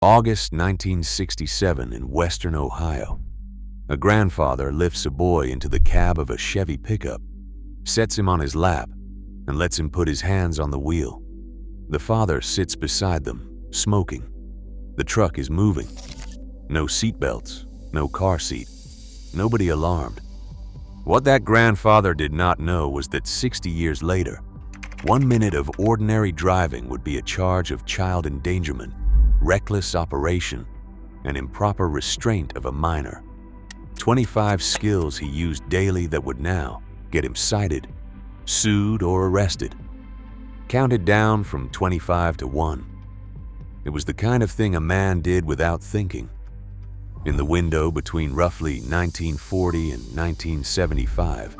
August 1967 in western Ohio. A grandfather lifts a boy into the cab of a Chevy pickup, sets him on his lap, and lets him put his hands on the wheel. The father sits beside them, smoking. The truck is moving. No seatbelts, no car seat, nobody alarmed. What that grandfather did not know was that 60 years later, 1 minute of ordinary driving would be a charge of child endangerment, reckless operation, and improper restraint of a minor. 25 skills he used daily that would now get him cited, sued, or arrested. Counted down from 25 to 1. It was the kind of thing a man did without thinking. In the window between roughly 1940 and 1975,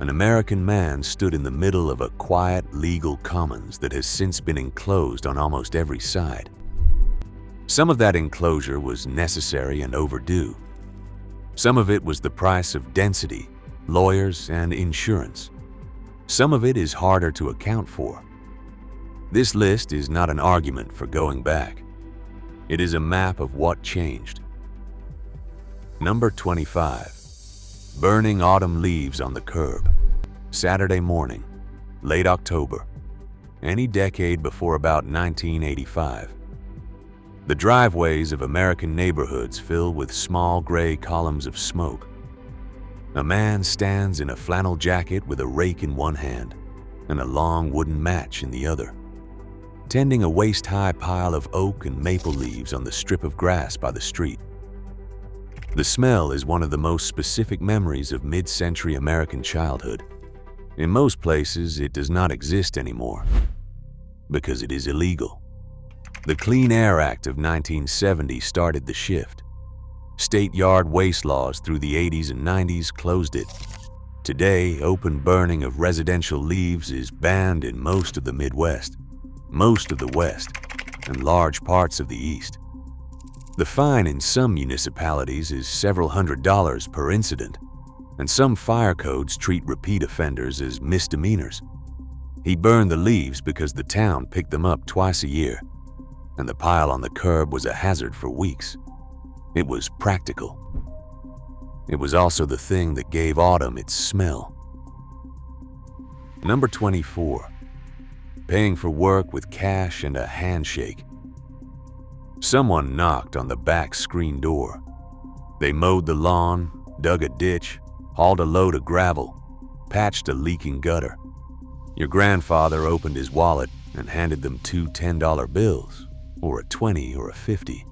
an American man stood in the middle of a quiet legal commons that has since been enclosed on almost every side. Some of that enclosure was necessary and overdue. Some of it was the price of density, lawyers, and insurance. Some of it is harder to account for. This list is not an argument for going back. It is a map of what changed. Number 25. Burning autumn leaves on the curb. Saturday morning, late October, any decade before about 1985. The driveways of American neighborhoods fill with small gray columns of smoke. A man stands in a flannel jacket with a rake in one hand and a long wooden match in the other, tending a waist-high pile of oak and maple leaves on the strip of grass by the street. The smell is one of the most specific memories of mid-century American childhood. In most places, it does not exist anymore because it is illegal. The Clean Air Act of 1970 started the shift. State yard waste laws through the 80s and 90s closed it. Today, open burning of residential leaves is banned in most of the Midwest, most of the West, and large parts of the East. The fine in some municipalities is several $100s per incident, and some fire codes treat repeat offenders as misdemeanors. He burned the leaves because the town picked them up twice a year, and the pile on the curb was a hazard for weeks. It was practical. It was also the thing that gave autumn its smell. Number 24. Paying for work with cash and a handshake. Someone knocked on the back screen door. They mowed the lawn, dug a ditch, hauled a load of gravel, patched a leaking gutter. Your grandfather opened his wallet and handed them two $10 bills, or a 20 or a 50.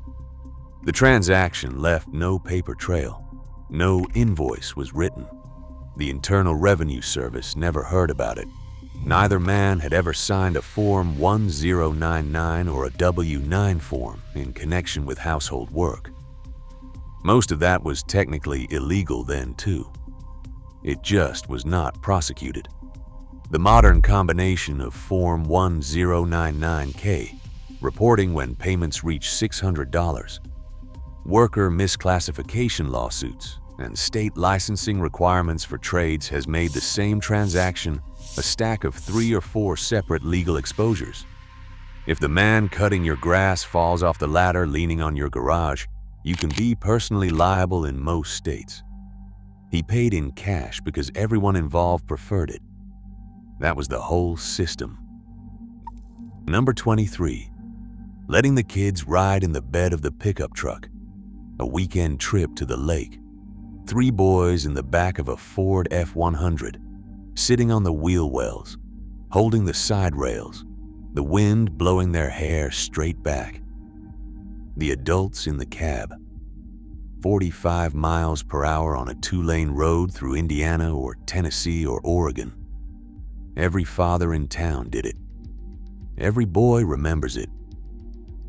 The transaction left no paper trail. No invoice was written. The Internal Revenue Service never heard about it. Neither man had ever signed a Form 1099 or a W-9 form in connection with household work. Most of that was technically illegal then, too. It just was not prosecuted. The modern combination of Form 1099K, reporting when payments reach $600, worker misclassification lawsuits, and state licensing requirements for trades has made the same transaction a stack of 3 or 4 separate legal exposures. If the man cutting your grass falls off the ladder leaning on your garage, you can be personally liable in most states. He paid in cash because everyone involved preferred it. That was the whole system. Number 23. Letting the kids ride in the bed of the pickup truck. A weekend trip to the lake. 3 boys in the back of a Ford F-100, sitting on the wheel wells, holding the side rails, the wind blowing their hair straight back. The adults in the cab. 45 miles per hour on a 2-lane road through Indiana or Tennessee or Oregon. Every father in town did it. Every boy remembers it.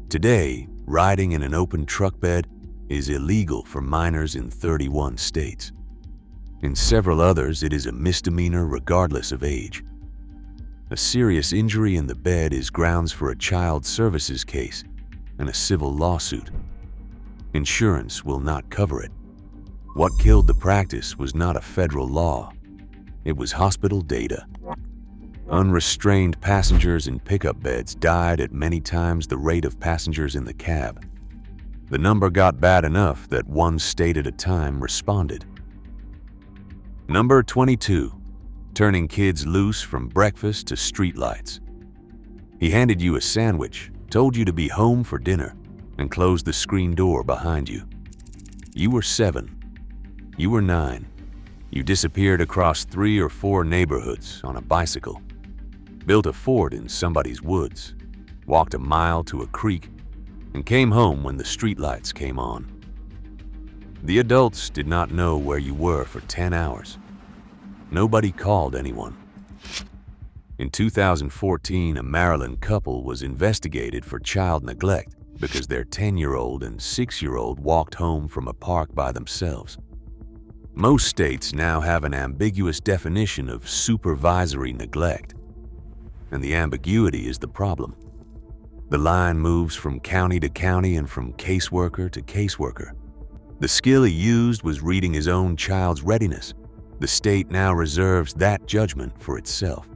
Today, riding in an open truck bed is illegal for minors in 31 states. In several others, it is a misdemeanor regardless of age. A serious injury in the bed is grounds for a child services case and a civil lawsuit. Insurance will not cover it. What killed the practice was not a federal law. It was hospital data. Unrestrained passengers in pickup beds died at many times the rate of passengers in the cab. The number got bad enough that one state at a time responded. Number 22. Turning kids loose from breakfast to streetlights. He handed you a sandwich, told you to be home for dinner, and closed the screen door behind you. You were 7. You were 9. You disappeared across 3 or 4 neighborhoods on a bicycle, built a fort in somebody's woods, walked a mile to a creek, and came home when the streetlights came on. The adults did not know where you were for 10 hours. Nobody called anyone. In 2014, a Maryland couple was investigated for child neglect because their 10-year-old and 6-year-old walked home from a park by themselves. Most states now have an ambiguous definition of supervisory neglect, and the ambiguity is the problem. The line moves from county to county and from caseworker to caseworker. The skill he used was reading his own child's readiness. The state now reserves that judgment for itself.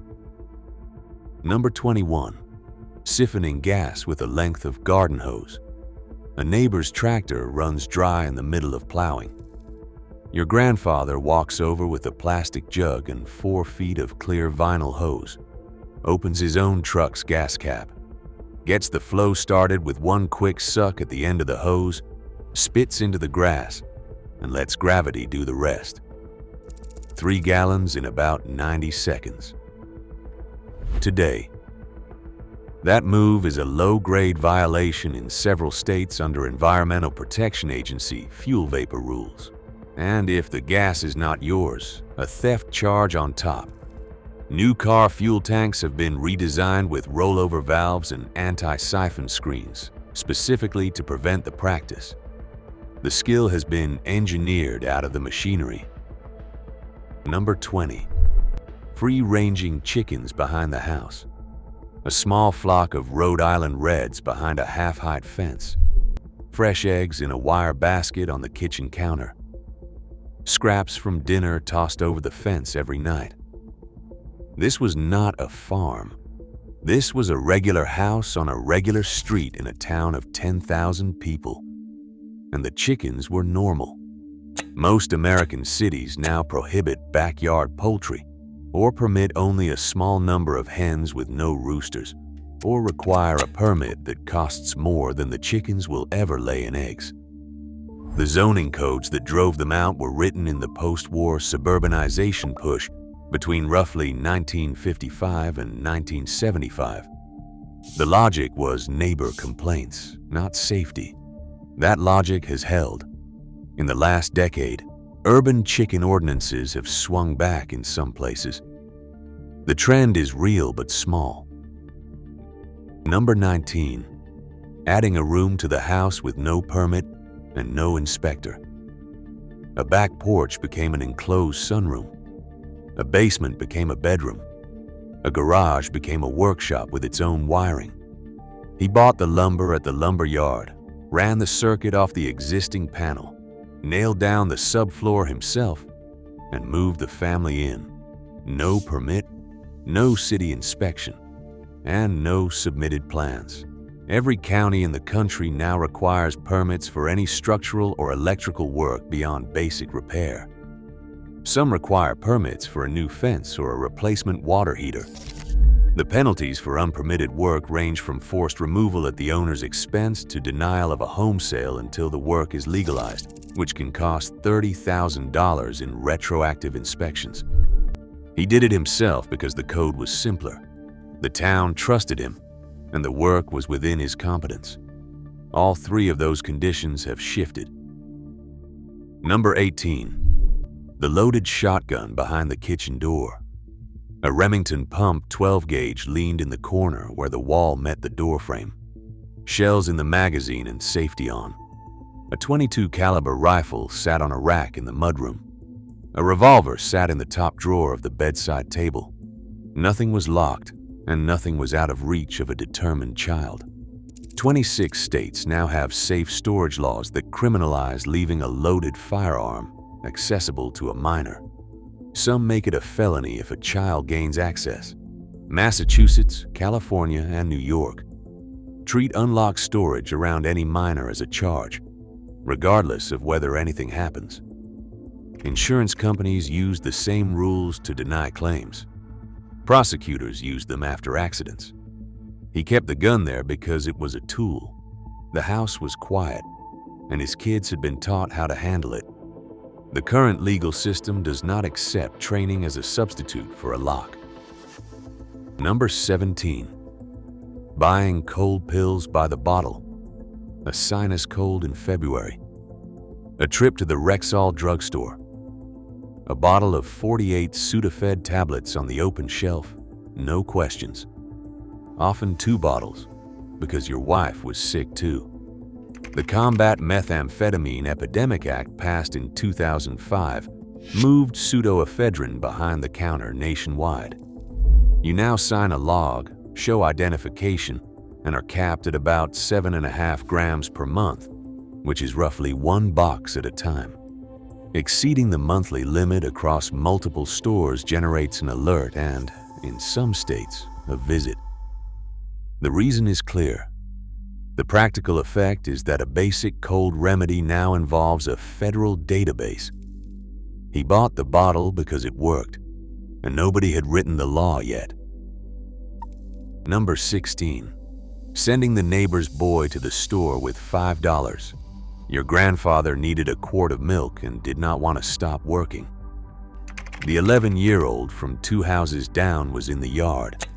Number 21. Siphoning gas with a length of garden hose. A neighbor's tractor runs dry in the middle of plowing. Your grandfather walks over with a plastic jug and 4 feet of clear vinyl hose, opens his own truck's gas cap, gets the flow started with one quick suck at the end of the hose, spits into the grass, and lets gravity do the rest. 3 gallons in about 90 seconds. Today, that move is a low-grade violation in several states under Environmental Protection Agency fuel vapor rules. And if the gas is not yours, a theft charge on top. New car fuel tanks have been redesigned with rollover valves and anti-siphon screens, specifically to prevent the practice. The skill has been engineered out of the machinery. Number 20. Free-ranging chickens behind the house. A small flock of Rhode Island Reds behind a half-height fence. Fresh eggs in a wire basket on the kitchen counter. Scraps from dinner tossed over the fence every night. This was not a farm. This was a regular house on a regular street in a town of 10,000 people. And the chickens were normal. Most American cities now prohibit backyard poultry, or permit only a small number of hens with no roosters, or require a permit that costs more than the chickens will ever lay in eggs. The zoning codes that drove them out were written in the post-war suburbanization push between roughly 1955 and 1975. The logic was neighbor complaints, not safety. That logic has held. In the last decade, urban chicken ordinances have swung back in some places. The trend is real but small. Number 19. Adding a room to the house with no permit and no inspector. A back porch became an enclosed sunroom. A basement became a bedroom. A garage became a workshop with its own wiring. He bought the lumber at the lumber yard, ran the circuit off the existing panel, nailed down the subfloor himself, and moved the family in. No permit, no city inspection, and no submitted plans. Every county in the country now requires permits for any structural or electrical work beyond basic repair. Some require permits for a new fence or a replacement water heater. The penalties for unpermitted work range from forced removal at the owner's expense to denial of a home sale until the work is legalized, which can cost $30,000 in retroactive inspections. He did it himself because the code was simpler. The town trusted him, and the work was within his competence. All 3 of those conditions have shifted. Number 18. The loaded shotgun behind the kitchen door. A Remington pump 12-gauge leaned in the corner where the wall met the doorframe. Shells in the magazine and safety on. A .22 caliber rifle sat on a rack in the mudroom. A revolver sat in the top drawer of the bedside table. Nothing was locked, and nothing was out of reach of a determined child. 26 states now have safe storage laws that criminalize leaving a loaded firearm accessible to a minor. Some make it a felony if a child gains access. Massachusetts, California, and New York treat unlocked storage around any minor as a charge, regardless of whether anything happens. Insurance companies use the same rules to deny claims. Prosecutors use them after accidents. He kept the gun there because it was a tool. The house was quiet, and his kids had been taught how to handle it. The current legal system does not accept training as a substitute for a lock. Number 17. Buying cold pills by the bottle. A sinus cold in February. A trip to the Rexall drugstore. A bottle of 48 Sudafed tablets on the open shelf, no questions. Often 2 bottles, because your wife was sick too. The Combat Methamphetamine Epidemic Act, passed in 2005, moved pseudoephedrine behind the counter nationwide. You now sign a log, show identification, and are capped at about 7.5 grams per month, which is roughly 1 box at a time. Exceeding the monthly limit across multiple stores generates an alert and, in some states, a visit. The reason is clear. The practical effect is that a basic cold remedy now involves a federal database. He bought the bottle because it worked, and nobody had written the law yet. Number 16. Sending the neighbor's boy to the store with $5. Your grandfather needed a quart of milk and did not want to stop working. The 11-year-old from 2 houses down was in the yard.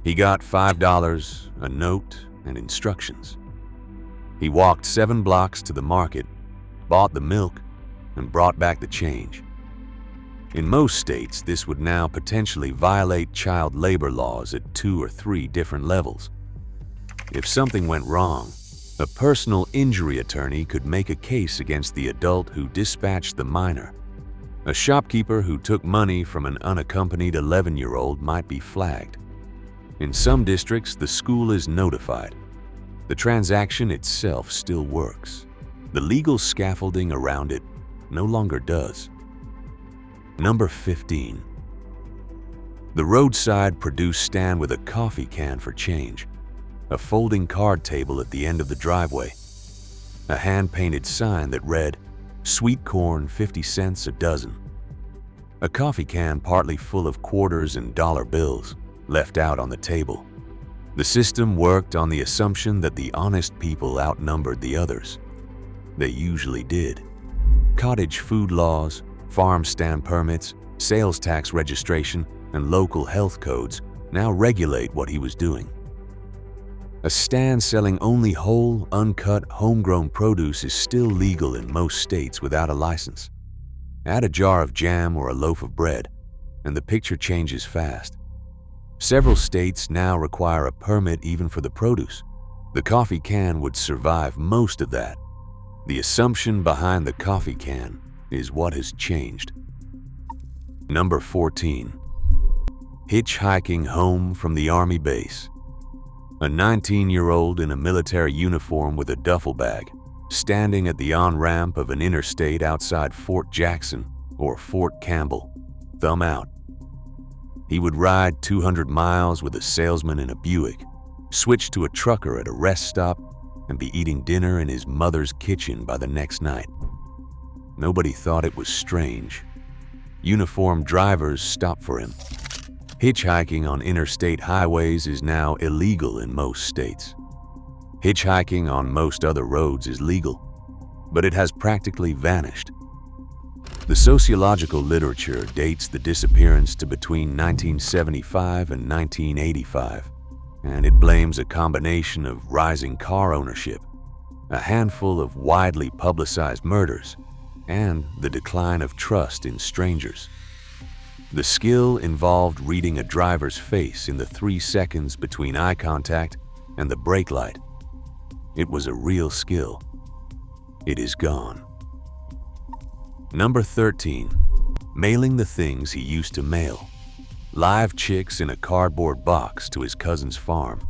He got $5, a note, and instructions. He walked 7 blocks to the market, bought the milk, and brought back the change. In most states, this would now potentially violate child labor laws at 2 or 3 different levels. If something went wrong, a personal injury attorney could make a case against the adult who dispatched the minor. A shopkeeper who took money from an unaccompanied 11-year-old might be flagged. In some districts, the school is notified. The transaction itself still works. The legal scaffolding around it no longer does. Number 15. The roadside produce stand with a coffee can for change, a folding card table at the end of the driveway, a hand-painted sign that read, "Sweet corn, 50 cents a dozen." A coffee can partly full of quarters and dollar bills, left out on the table. The system worked on the assumption that the honest people outnumbered the others. They usually did. Cottage food laws, farm stand permits, sales tax registration, and local health codes now regulate what he was doing. A stand selling only whole, uncut, homegrown produce is still legal in most states without a license. Add a jar of jam or a loaf of bread, and the picture changes fast. Several states now require a permit even for the produce. The coffee can would survive most of that. The assumption behind the coffee can is what has changed. Number 14. Hitchhiking home from the Army base. A 19-year-old in a military uniform with a duffel bag, standing at the on-ramp of an interstate outside Fort Jackson or Fort Campbell, thumb out. He would ride 200 miles with a salesman in a Buick, switch to a trucker at a rest stop, and be eating dinner in his mother's kitchen by the next night. Nobody thought it was strange. Uniformed drivers stopped for him. Hitchhiking on interstate highways is now illegal in most states. Hitchhiking on most other roads is legal, but it has practically vanished. The sociological literature dates the disappearance to between 1975 and 1985, and it blames a combination of rising car ownership, a handful of widely publicized murders, and the decline of trust in strangers. The skill involved reading a driver's face in the 3 seconds between eye contact and the brake light. It was a real skill. It is gone. Number 13. Mailing the things he used to mail. Live chicks in a cardboard box to his cousin's farm.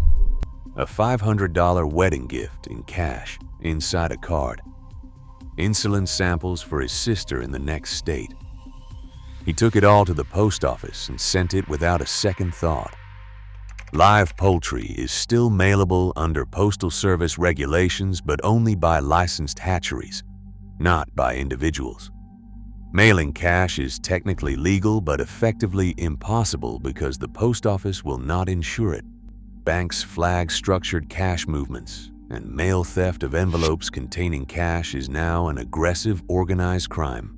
A $500 wedding gift in cash inside a card. Insulin samples for his sister in the next state. He took it all to the post office and sent it without a second thought. Live poultry is still mailable under Postal Service regulations, but only by licensed hatcheries, not by individuals. Mailing cash is technically legal, but effectively impossible because the post office will not insure it. Banks flag structured cash movements, and mail theft of envelopes containing cash is now an aggressive, organized crime.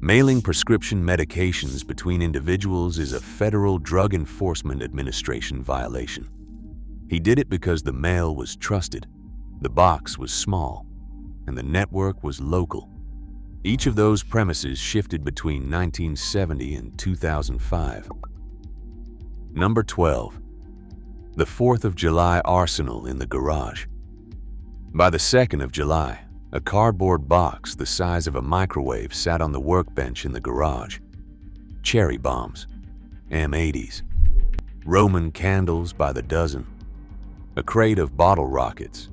Mailing prescription medications between individuals is a federal Drug Enforcement Administration violation. He did it because the mail was trusted, the box was small, and the network was local. Each of those premises shifted between 1970 and 2005. Number 12. The 4th of July arsenal in the garage. By the 2nd of July, a cardboard box the size of a microwave sat on the workbench in the garage. Cherry bombs, M80s, Roman candles by the dozen, a crate of bottle rockets,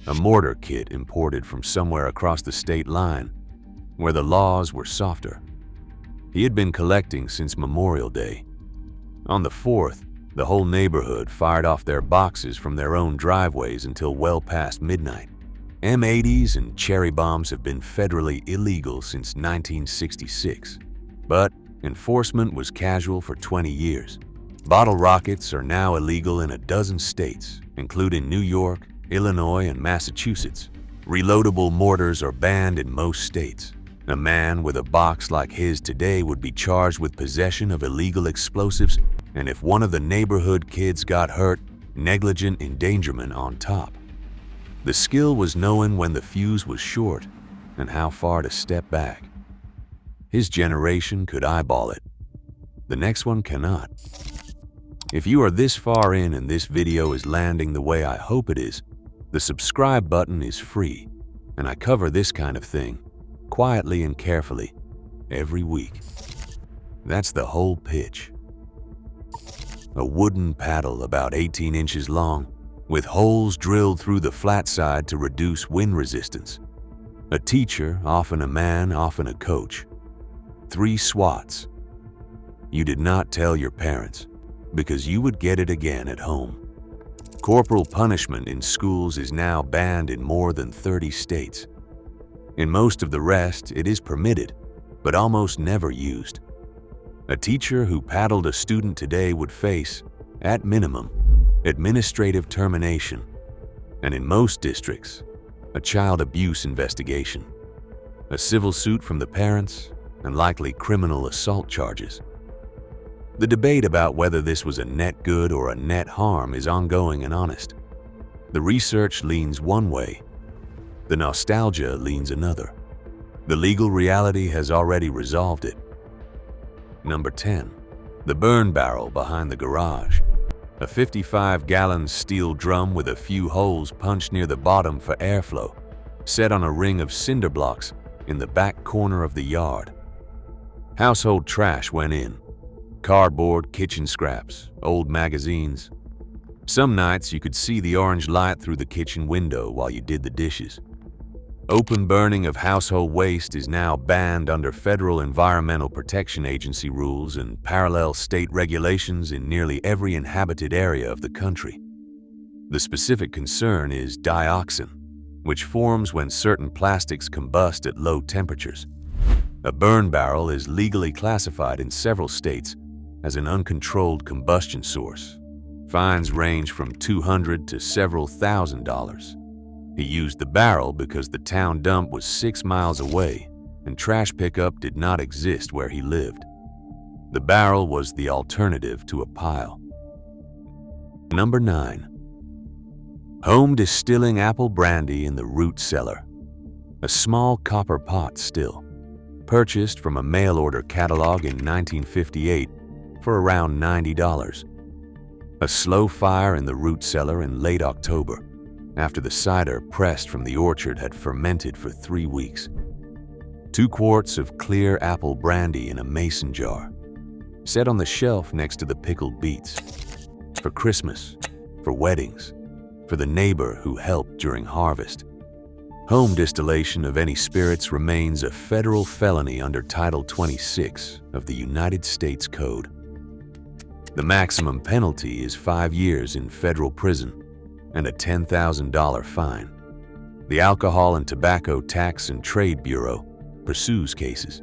a mortar kit imported from somewhere across the state line, where the laws were softer. He had been collecting since Memorial Day. On the 4th, the whole neighborhood fired off their boxes from their own driveways until well past midnight. M80s and cherry bombs have been federally illegal since 1966, but enforcement was casual for 20 years. Bottle rockets are now illegal in a dozen states, including New York, Illinois, and Massachusetts. Reloadable mortars are banned in most states. A man with a box like his today would be charged with possession of illegal explosives, and if one of the neighborhood kids got hurt, negligent endangerment on top. The skill was knowing when the fuse was short and how far to step back. His generation could eyeball it. The next one cannot. If you are this far in and this video is landing the way I hope it is, the subscribe button is free, and I cover this kind of thing, quietly and carefully, every week. That's the whole pitch. A wooden paddle about 18 inches long, with holes drilled through the flat side to reduce wind resistance. A teacher, often a man, often a coach. 3 swats. You did not tell your parents, because you would get it again at home. Corporal punishment in schools is now banned in more than 30 states. In most of the rest, it is permitted, but almost never used. A teacher who paddled a student today would face, at minimum, administrative termination, and in most districts, a child abuse investigation, a civil suit from the parents, and likely criminal assault charges. The debate about whether this was a net good or a net harm is ongoing and honest. The research leans one way, the nostalgia leans another. The legal reality has already resolved it. Number 10. The burn barrel behind the garage. A 55-gallon steel drum with a few holes punched near the bottom for airflow, set on a ring of cinder blocks in the back corner of the yard. Household trash went in. Cardboard, kitchen scraps, old magazines. Some nights you could see the orange light through the kitchen window while you did the dishes. Open burning of household waste is now banned under federal Environmental Protection Agency rules and parallel state regulations in nearly every inhabited area of the country. The specific concern is dioxin, which forms when certain plastics combust at low temperatures. A burn barrel is legally classified in several states as an uncontrolled combustion source. Fines range from $200 to several $1,000s. He used the barrel because the town dump was 6 miles away and trash pickup did not exist where he lived. The barrel was the alternative to a pile. Number 9. Home distilling apple brandy in the root cellar. A small copper pot still, purchased from a mail-order catalog in 1958 for around $90. A slow fire in the root cellar in late October, after the cider pressed from the orchard had fermented for 3 weeks. 2 quarts of clear apple brandy in a mason jar, set on the shelf next to the pickled beets. For Christmas, for weddings, for the neighbor who helped during harvest. Home distillation of any spirits remains a federal felony under Title 26 of the United States Code. The maximum penalty is 5 years in federal prison and a $10,000 fine. The Alcohol and Tobacco Tax and Trade Bureau pursues cases.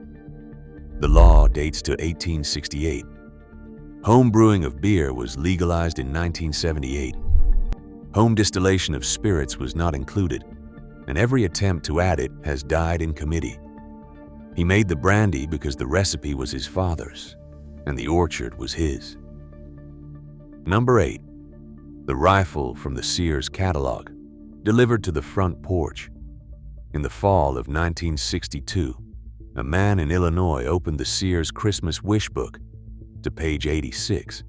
The law dates to 1868. Home brewing of beer was legalized in 1978. Home distillation of spirits was not included, and every attempt to add it has died in committee. He made the brandy because the recipe was his father's, and the orchard was his. Number 8. The rifle from the Sears catalog, delivered to the front porch. In the fall of 1962, a man in Illinois opened the Sears Christmas wish book to page 86,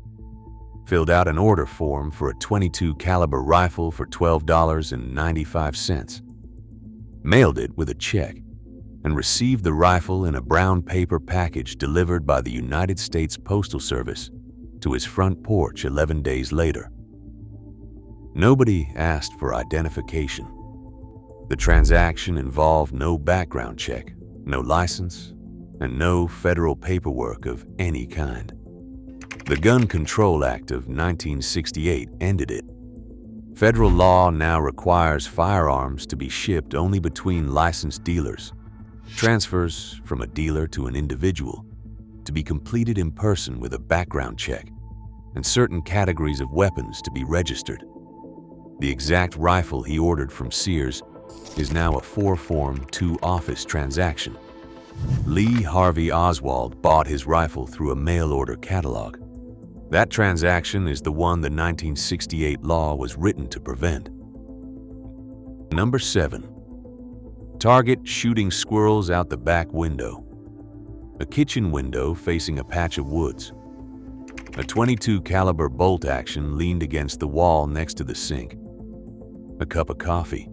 filled out an order form for a .22 caliber rifle for $12.95, mailed it with a check, and received the rifle in a brown paper package delivered by the United States Postal Service to his front porch 11 days later. Nobody asked for identification. The transaction involved no background check, no license, and no federal paperwork of any kind. The Gun Control Act of 1968 ended it. Federal law now requires firearms to be shipped only between licensed dealers. Transfers from a dealer to an individual to be completed in person with a background check, and certain categories of weapons to be registered. The exact rifle he ordered from Sears is now a 4-form 2-office transaction. Lee Harvey Oswald bought his rifle through a mail-order catalog. That transaction is the one the 1968 law was written to prevent. Number 7. Target shooting squirrels out the back window. A kitchen window facing a patch of woods. A .22 caliber bolt action leaned against the wall next to the sink. A cup of coffee.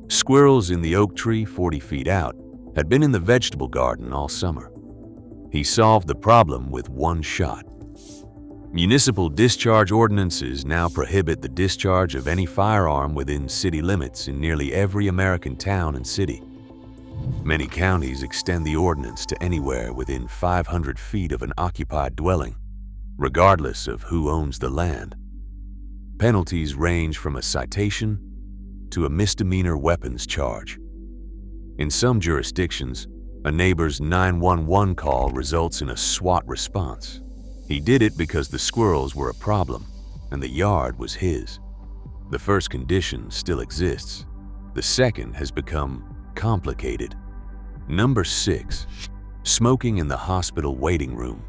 Squirrels in the oak tree 40 feet out had been in the vegetable garden all summer. He solved the problem with one shot. Municipal discharge ordinances now prohibit the discharge of any firearm within city limits in nearly every American town and city. Many counties extend the ordinance to anywhere within 500 feet of an occupied dwelling, regardless of who owns the land. Penalties range from a citation to a misdemeanor weapons charge. In some jurisdictions, a neighbor's 911 call results in a SWAT response. He did it because the squirrels were a problem and the yard was his. The first condition still exists. The second has become complicated. Number 6. Smoking in the hospital waiting room.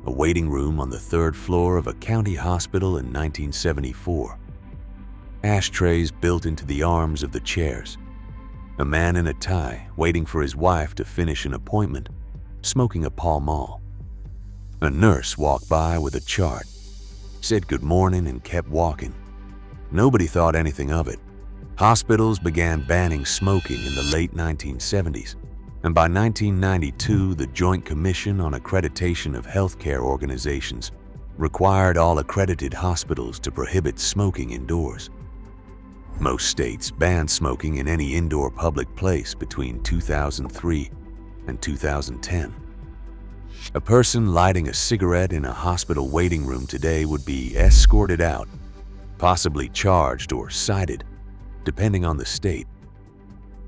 A waiting room on the 3rd floor of a county hospital in 1974. Ashtrays built into the arms of the chairs. A man in a tie waiting for his wife to finish an appointment, smoking a Pall Mall. A nurse walked by with a chart, said good morning and kept walking. Nobody thought anything of it. Hospitals began banning smoking in the late 1970s, and by 1992 the Joint Commission on Accreditation of Healthcare Organizations required all accredited hospitals to prohibit smoking indoors. Most states banned smoking in any indoor public place between 2003 and 2010. A person lighting a cigarette in a hospital waiting room today would be escorted out, possibly charged or cited, depending on the state,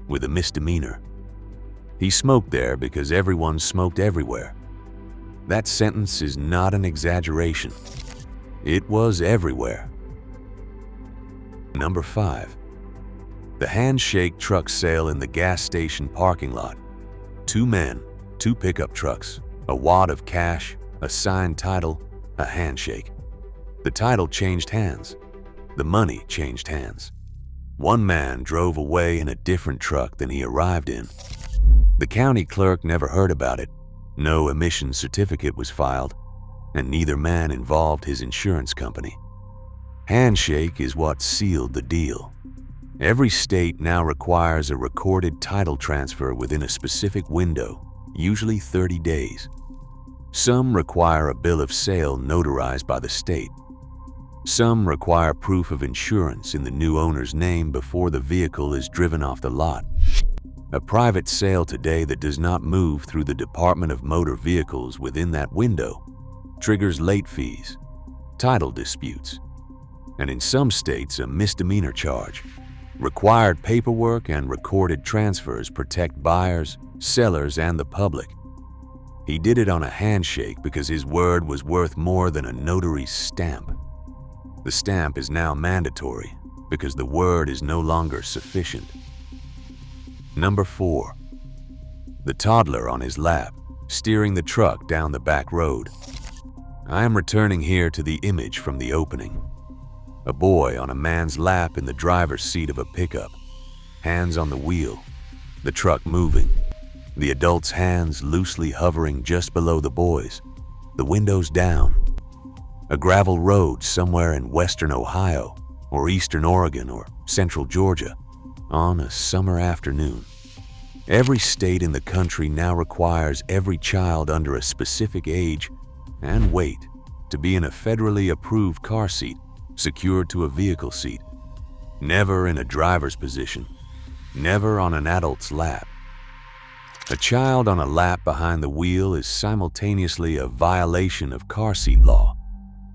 with a misdemeanor. He smoked there because everyone smoked everywhere. That sentence is not an exaggeration. It was everywhere. Number 5. The handshake truck sale in the gas station parking lot. 2 men, 2 pickup trucks, a wad of cash, a signed title, a handshake. The title changed hands. The money changed hands. One man drove away in a different truck than he arrived in. The county clerk never heard about it. No emission certificate was filed, and neither man involved his insurance company. Handshake is what sealed the deal. Every state now requires a recorded title transfer within a specific window, usually 30 days. Some require a bill of sale notarized by the state. Some require proof of insurance in the new owner's name before the vehicle is driven off the lot. A private sale today that does not move through the Department of Motor Vehicles within that window triggers late fees, title disputes, and in some states a misdemeanor charge. Required paperwork and recorded transfers protect buyers, sellers, and the public. He did it on a handshake because his word was worth more than a notary's stamp. The stamp is now mandatory because the word is no longer sufficient. Number 4. The toddler on his lap, steering the truck down the back road. I am returning here to the image from the opening. A boy on a man's lap in the driver's seat of a pickup, hands on the wheel, the truck moving, the adult's hands loosely hovering just below the boy's, the windows down. A gravel road somewhere in western Ohio, or eastern Oregon, or central Georgia, on a summer afternoon. Every state in the country now requires every child under a specific age and weight to be in a federally approved car seat, secured to a vehicle seat, never in a driver's position, never on an adult's lap. A child on a lap behind the wheel is simultaneously a violation of car seat law,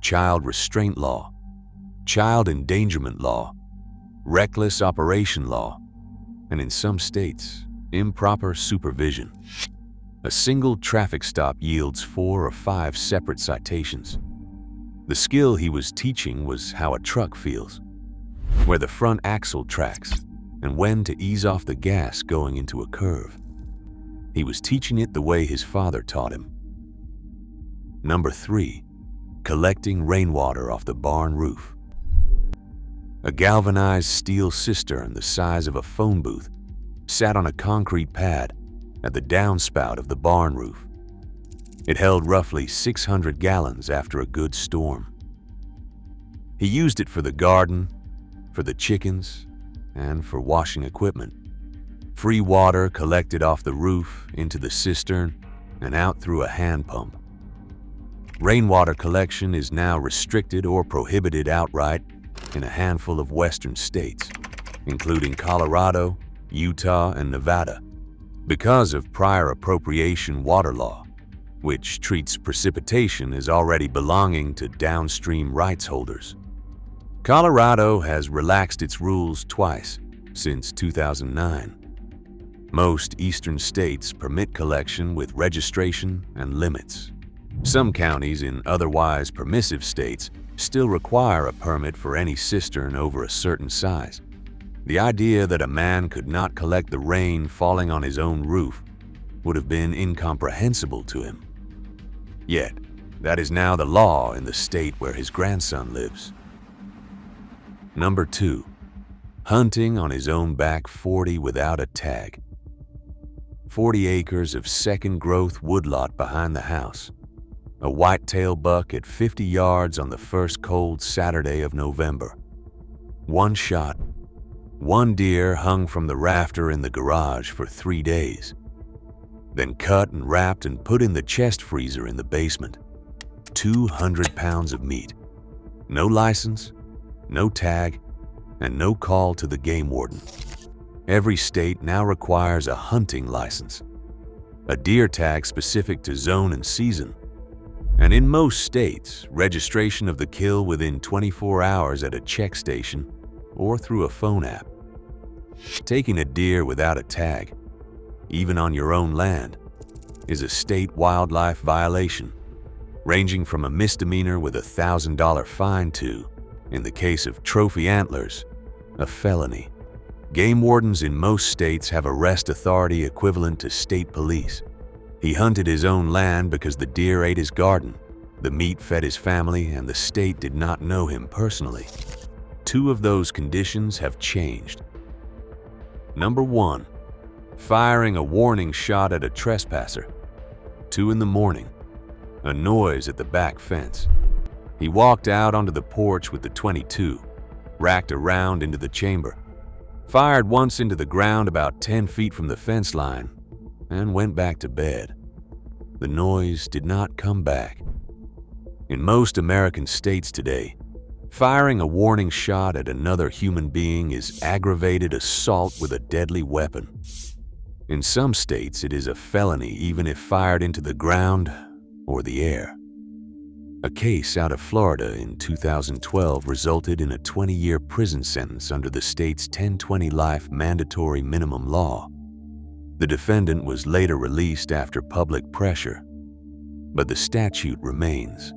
child restraint law, child endangerment law, reckless operation law, and in some states, improper supervision. A single traffic stop yields 4 or 5 separate citations. The skill he was teaching was how a truck feels, where the front axle tracks, and when to ease off the gas going into a curve. He was teaching it the way his father taught him. Number 3. Collecting rainwater off the barn roof. A galvanized steel cistern the size of a phone booth sat on a concrete pad at the downspout of the barn roof. It held roughly 600 gallons after a good storm. He used it for the garden, for the chickens, and for washing equipment. Free water collected off the roof into the cistern and out through a hand pump. Rainwater collection is now restricted or prohibited outright in a handful of western states, including Colorado, Utah, and Nevada, because of prior appropriation water law, which treats precipitation as already belonging to downstream rights holders. Colorado has relaxed its rules twice since 2009. Most eastern states permit collection with registration and limits. Some counties in otherwise permissive states still require a permit for any cistern over a certain size. The idea that a man could not collect the rain falling on his own roof would have been incomprehensible to him. Yet, that is now the law in the state where his grandson lives. Number 2. Hunting on his own back 40 without a tag. 40 acres of second-growth woodlot behind the house. A whitetail buck at 50 yards on the first cold Saturday of November. One shot. One deer hung from the rafter in the garage for 3 days. Then cut and wrapped and put in the chest freezer in the basement. 200 pounds of meat. No license, no tag, and no call to the game warden. Every state now requires a hunting license, a deer tag specific to zone and season, and in most states, registration of the kill within 24 hours at a check station or through a phone app. Taking a deer without a tag, even on your own land, is a state wildlife violation, ranging from a misdemeanor with a $1,000 fine to, in the case of trophy antlers, a felony. Game wardens in most states have arrest authority equivalent to state police. He hunted his own land because the deer ate his garden, the meat fed his family, and the state did not know him personally. 2 of those conditions have changed. Number 1. Firing a warning shot at a trespasser. 2 in the morning. A noise at the back fence. He walked out onto the porch with the .22, racked a round into the chamber, fired once into the ground about 10 feet from the fence line, and went back to bed. The noise did not come back. In most American states today, firing a warning shot at another human being is aggravated assault with a deadly weapon. In some states, it is a felony even if fired into the ground or the air. A case out of Florida in 2012 resulted in a 20-year prison sentence under the state's 1020 life mandatory minimum law. The defendant was later released after public pressure, but the statute remains.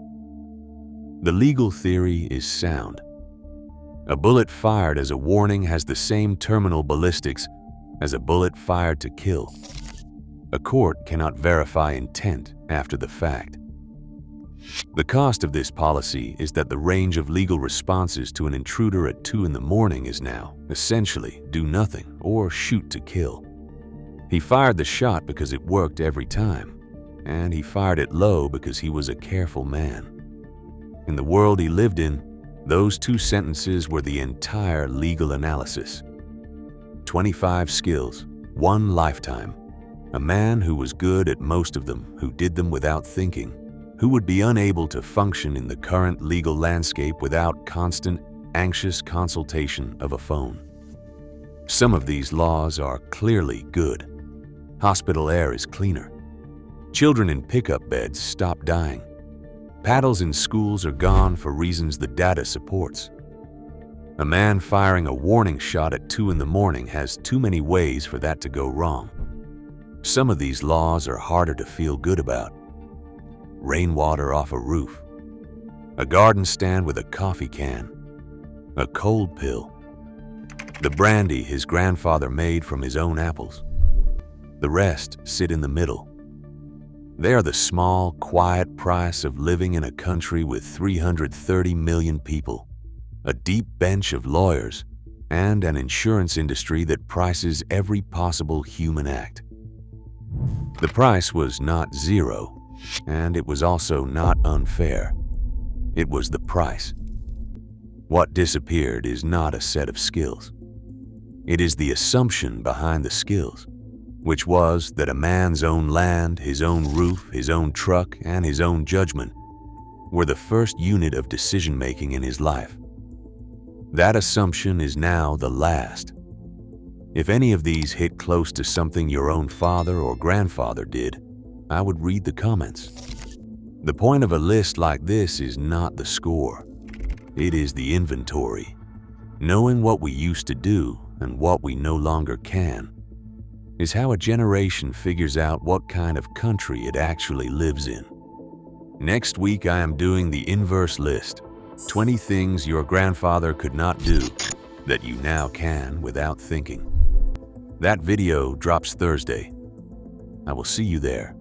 The legal theory is sound. A bullet fired as a warning has the same terminal ballistics as a bullet fired to kill. A court cannot verify intent after the fact. The cost of this policy is that the range of legal responses to an intruder at 2 in the morning is now, essentially, do nothing or shoot to kill. He fired the shot because it worked every time, and he fired it low because he was a careful man. In the world he lived in, those 2 sentences were the entire legal analysis. 25 skills, 1 lifetime. A man who was good at most of them, who did them without thinking, who would be unable to function in the current legal landscape without constant, anxious consultation of a phone. Some of these laws are clearly good. Hospital air is cleaner. Children in pickup beds stop dying. Paddles in schools are gone for reasons the data supports. A man firing a warning shot at 2 in the morning has too many ways for that to go wrong. Some of these laws are harder to feel good about. Rainwater off a roof, a garden stand with a coffee can, a cold pill, the brandy his grandfather made from his own apples. The rest sit in the middle. They are the small, quiet price of living in a country with 330 million people, a deep bench of lawyers, and an insurance industry that prices every possible human act. The price was not zero, and it was also not unfair. It was the price. What disappeared is not a set of skills. It is the assumption behind the skills, which was that a man's own land, his own roof, his own truck, and his own judgment were the first unit of decision-making in his life. That assumption is now the last. If any of these hit close to something your own father or grandfather did, I would read the comments. The point of a list like this is not the score. It is the inventory. Knowing what we used to do and what we no longer can is how a generation figures out what kind of country it actually lives in. Next week I am doing the inverse list. 20 things your grandfather could not do that you now can without thinking. That video drops Thursday. I will see you there.